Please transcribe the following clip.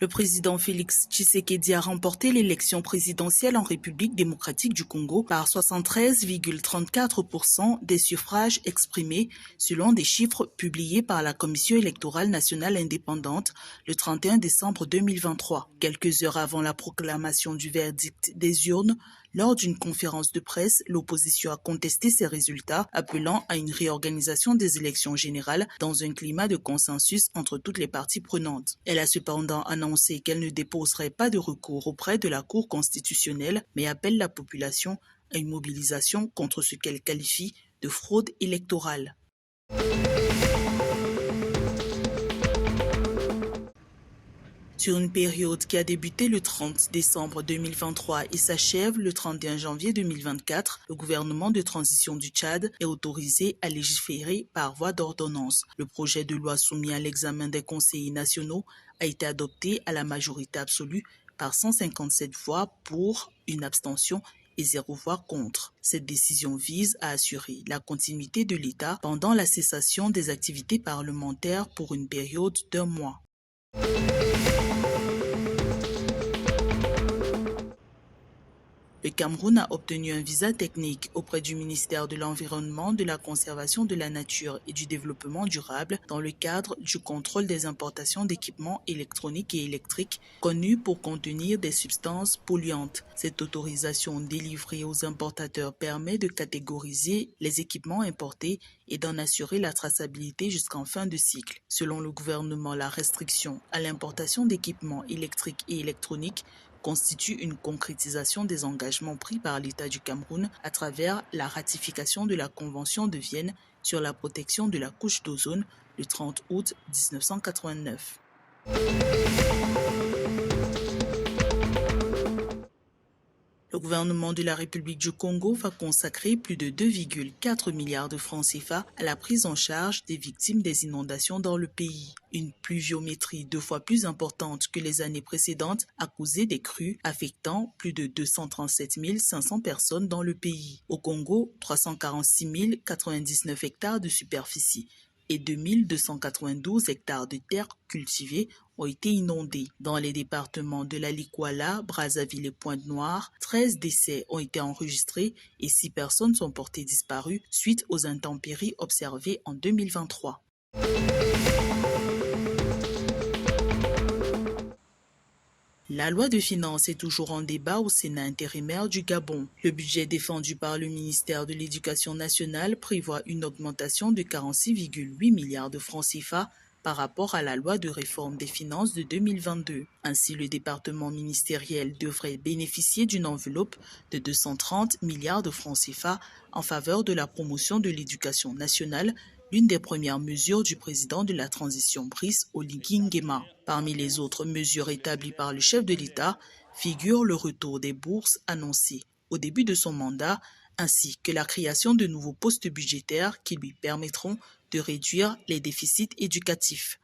Le président Félix Tshisekedi a remporté l'élection présidentielle en République démocratique du Congo par 73,34% des suffrages exprimés selon des chiffres publiés par la Commission électorale nationale indépendante le 31 décembre 2023. Quelques heures avant la proclamation du verdict des urnes, lors d'une conférence de presse, l'opposition a contesté ces résultats, appelant à une réorganisation des élections générales dans un climat de consensus entre toutes les parties prenantes. Elle a cependant annoncé qu'elle ne déposerait pas de recours auprès de la Cour constitutionnelle, mais appelle la population à une mobilisation contre ce qu'elle qualifie de fraude électorale. Sur une période qui a débuté le 30 décembre 2023 et s'achève le 31 janvier 2024, le gouvernement de transition du Tchad est autorisé à légiférer par voie d'ordonnance. Le projet de loi soumis à l'examen des conseillers nationaux a été adopté à la majorité absolue par 157 voix pour, une abstention et 0 voix contre. Cette décision vise à assurer la continuité de l'État pendant la cessation des activités parlementaires pour une période d'1 mois. Le Cameroun a obtenu un visa technique auprès du ministère de l'Environnement, de la Conservation de la Nature et du Développement durable dans le cadre du contrôle des importations d'équipements électroniques et électriques connus pour contenir des substances polluantes. Cette autorisation délivrée aux importateurs permet de catégoriser les équipements importés et d'en assurer la traçabilité jusqu'en fin de cycle. Selon le gouvernement, la restriction à l'importation d'équipements électriques et électroniques constitue une concrétisation des engagements pris par l'État du Cameroun à travers la ratification de la Convention de Vienne sur la protection de la couche d'ozone le 30 août 1989. Le gouvernement de la République du Congo va consacrer plus de 2,4 milliards de francs CFA à la prise en charge des victimes des inondations dans le pays. Une pluviométrie 2 fois plus importante que les années précédentes a causé des crues affectant plus de 237 500 personnes dans le pays. Au Congo, 346 099 hectares de superficie et 2292 hectares de terres cultivées ont été inondés. Dans les départements de la Likuala, Brazzaville et Pointe-Noire, 13 décès ont été enregistrés et 6 personnes sont portées disparues suite aux intempéries observées en 2023. La loi de finances est toujours en débat au Sénat intérimaire du Gabon. Le budget défendu par le ministère de l'Éducation nationale prévoit une augmentation de 46,8 milliards de francs CFA par rapport à la loi de réforme des finances de 2022. Ainsi, le département ministériel devrait bénéficier d'une enveloppe de 230 milliards de francs CFA en faveur de la promotion de l'éducation nationale, l'une des premières mesures du président de la transition Brice Oligui Nguema. Parmi les autres mesures établies par le chef de l'État figure le retour des bourses annoncées au début de son mandat, ainsi que la création de nouveaux postes budgétaires qui lui permettront de réduire les déficits éducatifs.